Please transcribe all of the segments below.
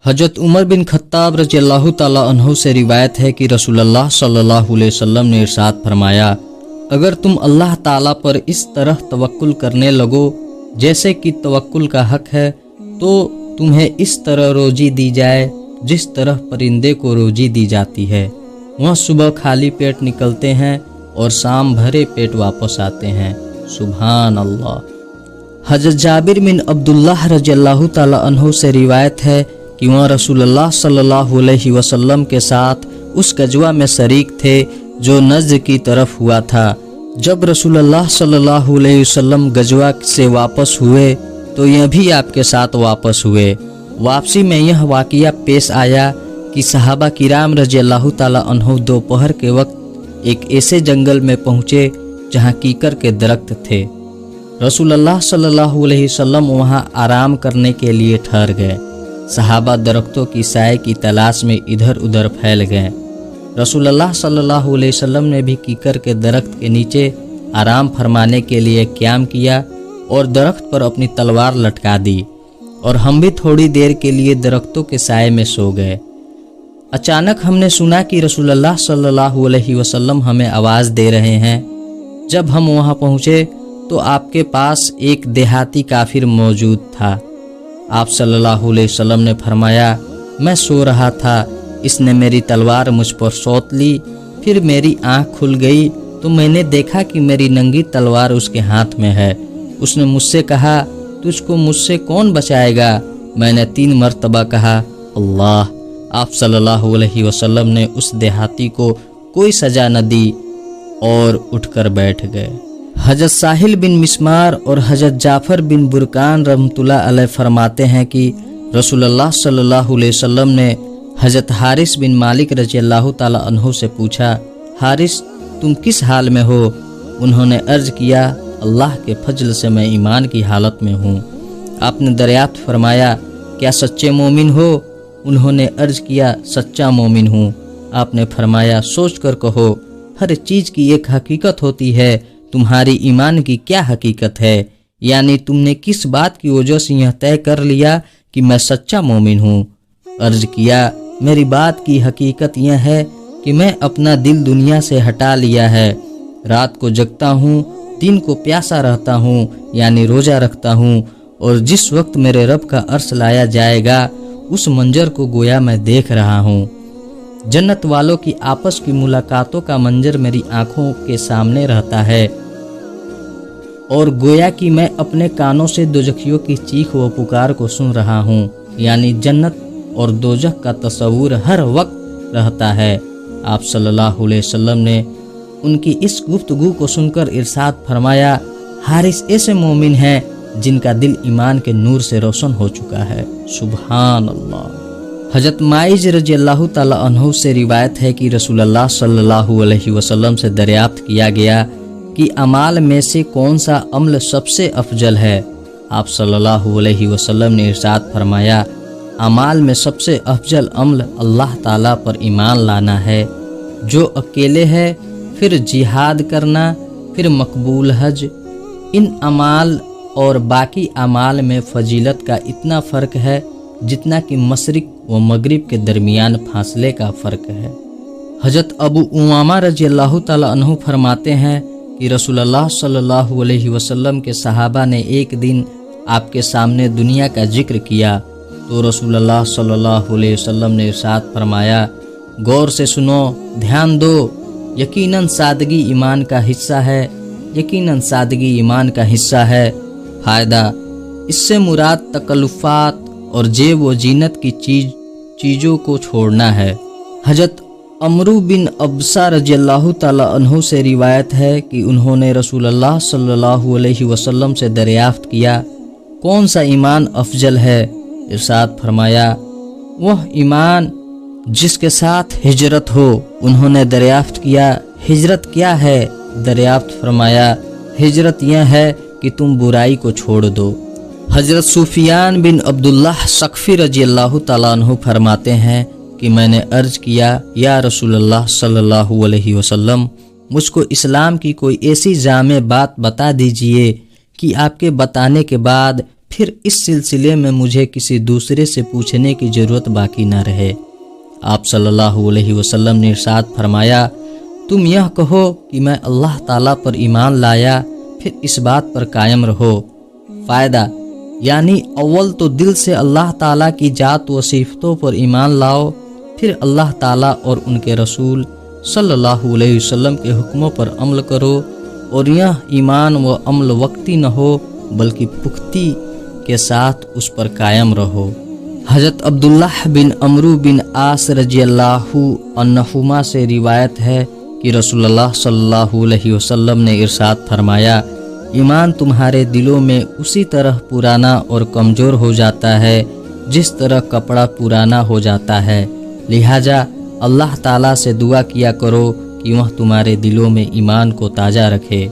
हजरत Umar bin Khattab रज़ियल्लाहु ताला अन्हु से रिवायत है कि रसूलुल्लाह सल्लल्लाहु अलैहि वसल्लम ने इरशाद फरमाया, अगर तुम अल्लाह ताला पर इस तरह तवक्कुल करने लगो जैसे कि तवक्कुल का हक है, तो तुम्हें इस तरह रोजी दी जाए जिस तरह परिंदे को रोजी दी जाती है। वह सुबह खाली पेट निकलते हैं और शाम भरे पेट वापस आते हैं। सुभान अल्लाह। हजरत जाबिर बिन अब्दुल्लाह रज़ियल्लाहु ताला अन्हु से रिवायत है कि वह रसूलुल्लाह सल्लल्लाहु अलैहि वसल्लम के साथ उस गजवा में शरीक थे जो नज़्द की तरफ हुआ था। जब रसूलुल्लाह सल्लल्लाहु अलैहि वसल्लम गजवा से वापस हुए तो यह भी आपके साथ वापस हुए। वापसी में यह वाक़िया पेश आया कि सहाबा किराम रज़ियल्लाहु ताला अन्हु दोपहर के वक्त एक ऐसे जंगल में पहुँचे जहाँ कीकर के दरख्त थे। रसूलुल्लाह सल्लल्लाहु अलैहि वसल्लम वहाँ आराम करने के लिए ठहर गए। सहाबा दरख्तों की साए की तलाश में इधर उधर फैल गए। रसूलुल्लाह सल्लल्लाहु अलैहि वसल्लम ने भी कीकर के दरख्त के नीचे आराम फरमाने के लिए क़याम किया और दरख्त पर अपनी तलवार लटका दी और हम भी थोड़ी देर के लिए दरख्तों के साए में सो गए। अचानक हमने सुना कि रसूलुल्लाह सल्लल्लाहु अलैहि वसल्लम हमें आवाज़ दे रहे हैं। जब हम वहाँ पहुँचे तो आपके पास एक देहाती काफिर मौजूद था। आप सल्लल्लाहु अलैहि वसल्लम ने फरमाया, मैं सो रहा था, इसने मेरी तलवार मुझ पर सौत ली। फिर मेरी आँख खुल गई तो मैंने देखा कि मेरी नंगी तलवार उसके हाथ में है। उसने मुझसे कहा, तुझको मुझसे कौन बचाएगा? मैंने 3 मरतबा कहा, अल्लाह। आप सल्लल्लाहु अलैहि वसल्लम ने उस देहाती को कोई सजा न दी और उठकर बैठ गए। हजरत साहिल बिन मिस्मार और हजरत जाफर बिन बुरकान रहमतुल्लाह अलैह फरमाते हैं कि रसूलुल्लाह सल्लल्लाहु अलैहि वसल्लम ने हजरत हारिस बिन मालिक रज़ियल्लाहु ताला अन्हु से पूछा, हारिस तुम किस हाल में हो? उन्होंने अर्ज किया, अल्लाह के फजल से मैं ईमान की हालत में हूँ। आपने दरियाफ्त फरमाया, क्या सच्चे मोमिन हो? उन्होंने अर्ज किया, सच्चा मोमिन हूँ। आपने फरमाया, सोच कर कहो, हर चीज़ की एक हकीकत होती है, तुम्हारी ईमान की क्या हकीकत है? यानी तुमने किस बात की वजह से यह तय कर लिया कि मैं सच्चा मोमिन हूँ? अर्ज किया, मेरी बात की हकीकत यह है कि मैं अपना दिल दुनिया से हटा लिया है। रात को जगता हूँ, दिन को प्यासा रहता हूँ यानी रोज़ा रखता हूँ, और जिस वक्त मेरे रब का अर्श लाया जाएगा उस मंजर को गोया मैं देख रहा हूँ। जन्नत वालों की आपस की मुलाकातों का मंजर मेरी आंखों के सामने रहता है और गोया कि मैं अपने कानों से दोजखियों की चीख व पुकार को सुन रहा हूँ। यानी जन्नत और दोजख का तस्वूर हर वक्त रहता है। आप सल्लल्लाहु अलैहि वसल्लम ने उनकी इस गुफ्तगू को सुनकर इरशाद फरमाया, हारिस ऐसे मोमिन हैं जिनका दिल ईमान के नूर से रोशन हो चुका है। सुभान अल्लाह। हजरत माइज रज़ियल्लाहु ताला अन्हु से रिवायत है कि रसूलुल्लाह सल्लल्लाहु अलैहि वसल्लम से दरियाफ्त किया गया कि अमाल में से कौन सा अमल सबसे अफजल है। आप सल्लल्लाहु अलैहि वसल्लम ने इरशाद फरमाया, अमाल में सबसे अफजल अमल अल्लाह ताला पर ईमान लाना है, जो अकेले है, फिर जिहाद करना, फिर मकबूल हज। इन अमाल और बाकी अमाल में फजीलत का इतना फ़र्क है जितना कि मशरिक व मगरिब के दरमियान फासले का फ़र्क है। हजरत अबू उमामा रज़ियल्लाहु ताला अन्हु फरमाते हैं कि रसूलुल्लाह सल्लल्लाहु अलैहि वसल्लम के सहाबा ने एक दिन आपके सामने दुनिया का जिक्र किया तो रसूलुल्लाह सल्लल्लाहु अलैहि वसल्लम ने इरशाद फरमाया, गौर से सुनो, ध्यान दो, यकीनन सादगी ईमान का हिस्सा है, यकीनन सादगी ईमान का हिस्सा है। फ़ायदा, इससे मुराद तकल्लुफ़ात और जेब व जीनत की चीज़ों को छोड़ना है। हजरत अमरू बिन अबसा रज़ियल्लाहु ताला अन्हु से रिवायत है कि उन्होंने रसूलुल्लाह सल्लल्लाहु अलैहि वसल्लम से दरियाफ्त किया, कौन सा ईमान अफजल है? इरशाद फरमाया, वह ईमान जिसके साथ हिजरत हो। उन्होंने दरियाफ्त किया, हिजरत क्या है? दरियाफ्त फरमाया, हिजरत यह है कि तुम बुराई को छोड़ दो। हजरत सुफियान बिन अब्दुल्लाह सकफ़ी रज़ियल्लाहु ताला अन्हु फरमाते हैं कि मैंने अर्ज किया, या रसूलुल्लाह सल्लल्लाहु अलैहि वसल्लम, मुझको इस्लाम की कोई ऐसी जामे बात बता दीजिए कि आपके बताने के बाद پھر اس سلسلے میں مجھے کسی دوسرے سے پوچھنے کی ضرورت باقی نہ رہے۔ آپ صلی اللہ علیہ وسلم نے ارشاد فرمایا، تم یہ کہو کہ میں اللہ تعالیٰ پر ایمان لایا، پھر اس بات پر قائم رہو۔ فائدہ، یعنی اول تو دل سے اللہ تعالیٰ کی ذات و صفتوں پر ایمان لاؤ، پھر اللہ تعالیٰ اور ان کے رسول صلی اللہ علیہ وسلم کے حکموں پر عمل کرو، اور یہ ایمان و عمل وقتی نہ ہو بلکہ پختگی کے ساتھ اس پر قائم رہو۔ حضرت عبداللہ بن عمرو بن عاص رضی اللہ عنہما سے روایت ہے کہ رسول اللہ صلی اللہ علیہ وسلم نے ارشاد فرمایا، ایمان تمہارے دلوں میں اسی طرح پرانا اور کمزور ہو جاتا ہے جس طرح کپڑا پرانا ہو جاتا ہے، لہٰذا اللہ تعالیٰ سے دعا کیا کرو کہ وہ تمہارے دلوں میں ایمان کو تازہ رکھے۔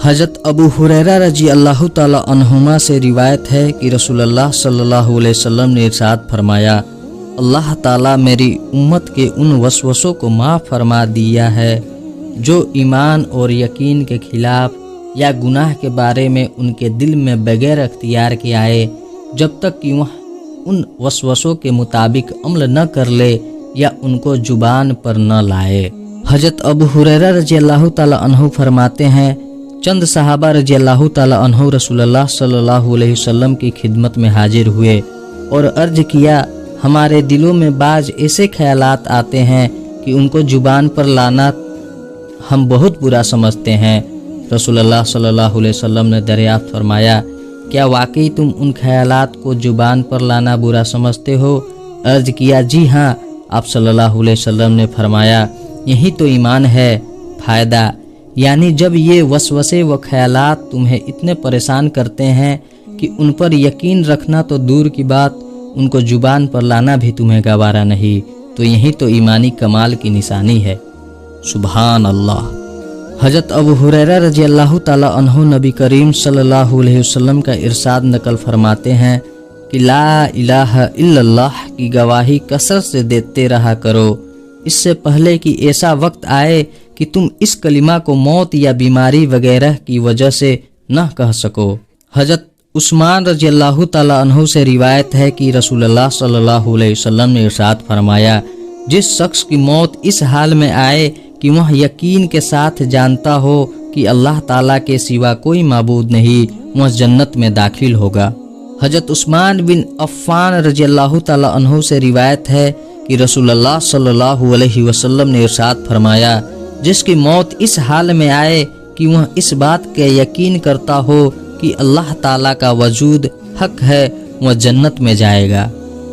حضرت ابو ہریرہ رضی اللہ تعالی عنہما سے روایت ہے کہ رسول اللہ صلی اللہ علیہ وسلم نے ارشاد فرمایا، اللہ تعالیٰ میری امت کے ان وسوسوں کو معاف فرما دیا ہے جو ایمان اور یقین کے خلاف یا گناہ کے بارے میں ان کے دل میں بغیر اختیار کے آئے، جب تک کہ وہ ان وسوسوں کے مطابق عمل نہ کر لے یا ان کو زبان پر نہ لائے۔ حضرت ابو ہریرہ رضی اللہ تعالی عنہ فرماتے ہیں، چند صحابہ رضی اللہ تعالی عنہ رسول اللہ صلی اللہ علیہ وسلم کی خدمت میں حاضر ہوئے اور عرض کیا، ہمارے دلوں میں بعض ایسے خیالات آتے ہیں کہ ان کو زبان پر لانا ہم بہت برا سمجھتے ہیں۔ رسول اللہ صلی اللہ علیہ وسلم نے دریافت فرمایا، کیا واقعی تم ان خیالات کو زبان پر لانا برا سمجھتے ہو؟ عرض کیا، جی ہاں۔ آپ صلی اللہ علیہ وسلم نے فرمایا، یہی تو ایمان ہے۔ فائدہ، یعنی جب یہ وسوسے و خیالات تمہیں اتنے پریشان کرتے ہیں کہ ان پر یقین رکھنا تو دور کی بات، ان کو زبان پر لانا بھی تمہیں گوارا نہیں، تو یہی تو ایمانی کمال کی نشانی ہے۔ سبحان اللہ۔ حضرت ابو ہریرہ رضی اللہ تعالی عنہ نبی کریم صلی اللہ علیہ وسلم کا ارشاد نقل فرماتے ہیں کہ لا الہ الا اللہ کی گواہی کثرت سے دیتے رہا کرو، اس سے پہلے کہ ایسا وقت آئے کہ تم اس کلمہ کو موت یا بیماری وغیرہ کی وجہ سے نہ کہہ سکو۔ حضرت عثمان رضی اللہ تعالی عنہ سے روایت ہے کہ رسول اللہ صلی اللہ علیہ وسلم نے ارشاد فرمایا، جس شخص کی موت اس حال میں آئے کہ وہ یقین کے ساتھ جانتا ہو کہ اللہ تعالیٰ کے سوا کوئی معبود نہیں، وہ جنت میں داخل ہوگا۔ حضرت عثمان بن عفان رضی اللہ تعالی عنہ سے روایت ہے کہ رسول اللہ صلی اللہ علیہ وسلم نے ارشاد فرمایا، جس کی موت اس حال میں آئے کہ وہ اس بات کا یقین کرتا ہو کہ اللہ تعالیٰ کا وجود حق ہے، وہ جنت میں جائے گا۔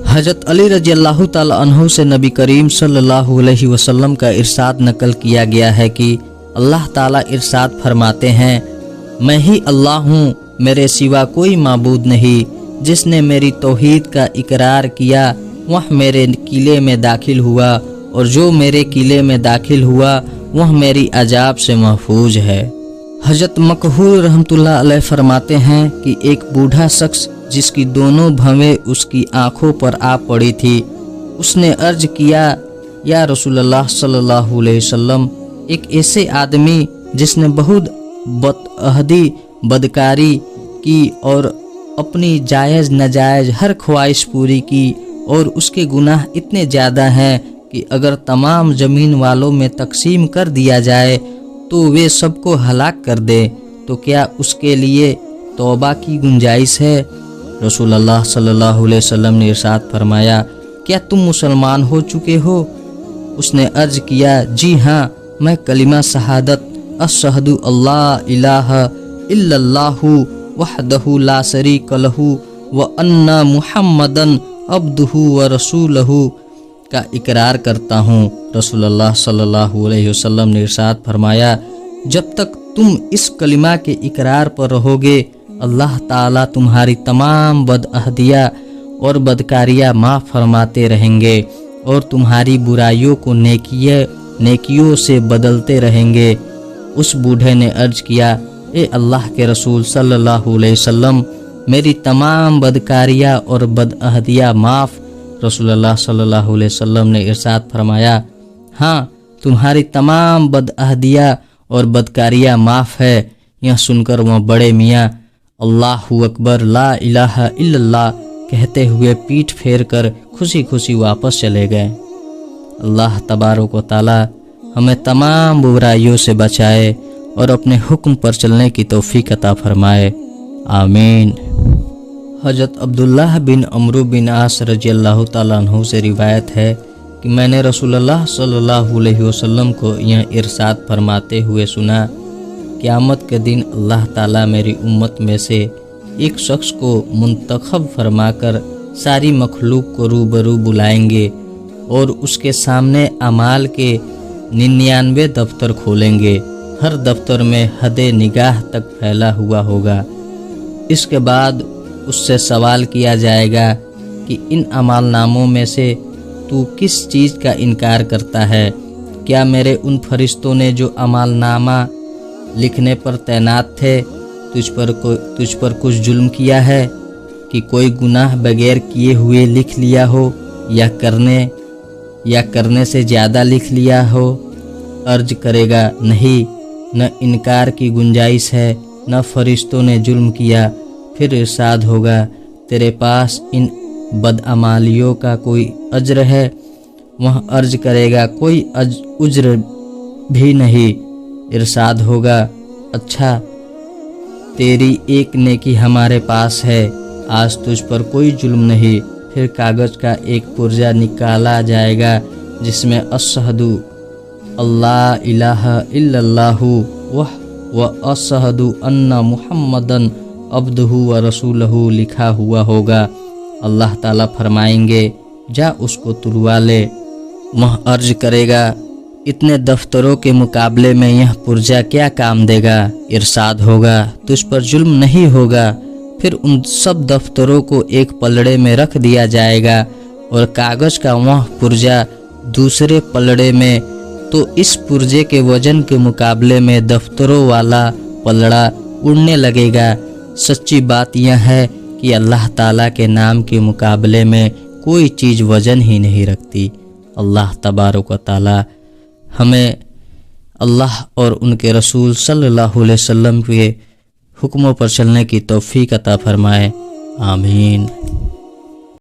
حضرت علی رضی اللہ تعالی عنہ سے نبی کریم صلی اللہ علیہ وسلم کا ارشاد نقل کیا گیا ہے کہ اللہ تعالیٰ ارشاد فرماتے ہیں، میں ہی اللہ ہوں، میرے سوا کوئی معبود نہیں، جس نے میری توحید کا اقرار کیا وہ میرے قلعے میں داخل ہوا، اور جو میرے قلعے میں داخل ہوا وہ میری عذاب سے محفوظ ہے۔ حضرت مکحول رحمۃ اللہ علیہ فرماتے ہیں کہ ایک بوڑھا شخص جس کی دونوں بھویں اس کی آنکھوں پر آ پڑی تھی، اس نے عرض کیا، یا رسول اللہ صلی اللہ علیہ وسلم، ایک ایسے آدمی جس نے بہت بدعہدی بدکاری کی اور اپنی جائز ناجائز ہر خواہش پوری کی، اور اس کے گناہ اتنے زیادہ ہیں کہ اگر تمام زمین والوں میں تقسیم کر دیا جائے تو وہ سب کو ہلاک کر دے، تو کیا اس کے لیے توبہ کی گنجائش ہے؟ رسول اللہ صلی اللہ علیہ وسلم نے ارشاد فرمایا، کیا تم مسلمان ہو چکے ہو؟ اس نے عرض کیا، جی ہاں، میں کلمہ شہادت اشہد اللہ الہ الا اللہ وحدہ لا شریک لہ وان محمدً عبدہ ورسولہ کا اقرار کرتا ہوں۔ رسول اللہ صلی اللہ علیہ وسلم نے ارشاد فرمایا، جب تک تم اس کلمہ کے اقرار پر رہو گے، اللہ تعالیٰ تمہاری تمام بدعہدیاں اور بدکاریاں معاف فرماتے رہیں گے، اور تمہاری برائیوں کو نیکیوں سے بدلتے رہیں گے۔ اس بوڑھے نے عرض کیا، اے اللہ کے رسول صلی اللہ علیہ وسلم، میری تمام بدکاریاں اور بدعہدیاں معاف۔ رسول اللہ صلی اللہ علیہ وسلم نے ارشاد فرمایا، ہاں، تمہاری تمام بدعہدیاں اور بدکاریاں معاف ہے۔ یہ سن کر وہ بڑے میاں अल्लाहु अकबर ला इलाहा इल्लल्लाह कहते हुए पीठ फेर कर खुशी खुशी वापस चले गए। अल्लाह तबारक व तआला हमें तमाम बुराइयों से बचाए और अपने हुक्म पर चलने की तौफीक अता फरमाए, आमीन। हज़रत अब्दुल्लाह बिन अमरू बिन आस रज़ियल्लाहु ताला अन्हु से रिवायत है कि मैंने रसूलुल्लाह सल्लल्लाहु अलैहि वसल्लम को यह इरशाद फरमाते हुए सुना, क़यामत के दिन अल्लाह ताला मेरी उम्मत में से एक शख्स को मुंतखब फरमाकर सारी मखलूक को रूबरू बुलाएंगे और उसके सामने अमाल के 99 दफ्तर खोलेंगे। हर दफ्तर में हदे निगाह तक फैला हुआ होगा। इसके बाद उससे सवाल किया जाएगा कि इन अमाल नामों में से तू किस चीज़ का इनकार करता है? क्या मेरे उन फरिश्तों ने जो अमाल नामा लिखने पर तैनात थे तुझ पर कुछ जुल्म किया है कि कोई गुनाह बगैर किए हुए लिख लिया हो या करने से ज़्यादा लिख लिया हो? अर्ज करेगा, नहीं, न इनकार की गुंजाइश है, न फरिश्तों ने जुल्म किया। फिर इरशाद होगा, तेरे पास इन बदअमालियों का कोई अज्र है? वह अर्ज करेगा, कोई उज्र भी नहीं। इरशाद होगा, अच्छा, तेरी एक नेकी हमारे पास है, आज तुझ पर कोई जुल्म नहीं। फिर कागज़ का एक पुर्जा निकाला जाएगा जिसमें अशहदु अल्लाह इलाहा इल्लल्लाहु व अशहदु अन्ना मुहम्मदन अब्दुहु व रसूलहु लिखा हुआ होगा। अल्लाह ताला फरमाएंगे, जा उसको तुलवा ले। वह अर्ज करेगा, इतने दफ्तरों के मुकाबले में यह पुर्जा क्या काम देगा? इरशाद होगा, तुझ पर जुल्म नहीं होगा। फिर उन सब दफ्तरों को एक पलड़े में रख दिया जाएगा और कागज़ का वह पुर्जा दूसरे पलड़े में, तो इस पुर्जे के वजन के मुकाबले में दफ्तरों वाला पलड़ा उड़ने लगेगा। सच्ची बात यह है कि अल्लाह ताला के नाम के मुकाबले में कोई चीज़ वजन ही नहीं रखती। अल्लाह तबारक व तआला हमें अल्लाह और उनके रसूल सल्लल्लाहु अलैहि वसल्लम के हुक्मों पर चलने की तौफीक अता फरमाए, आमीन।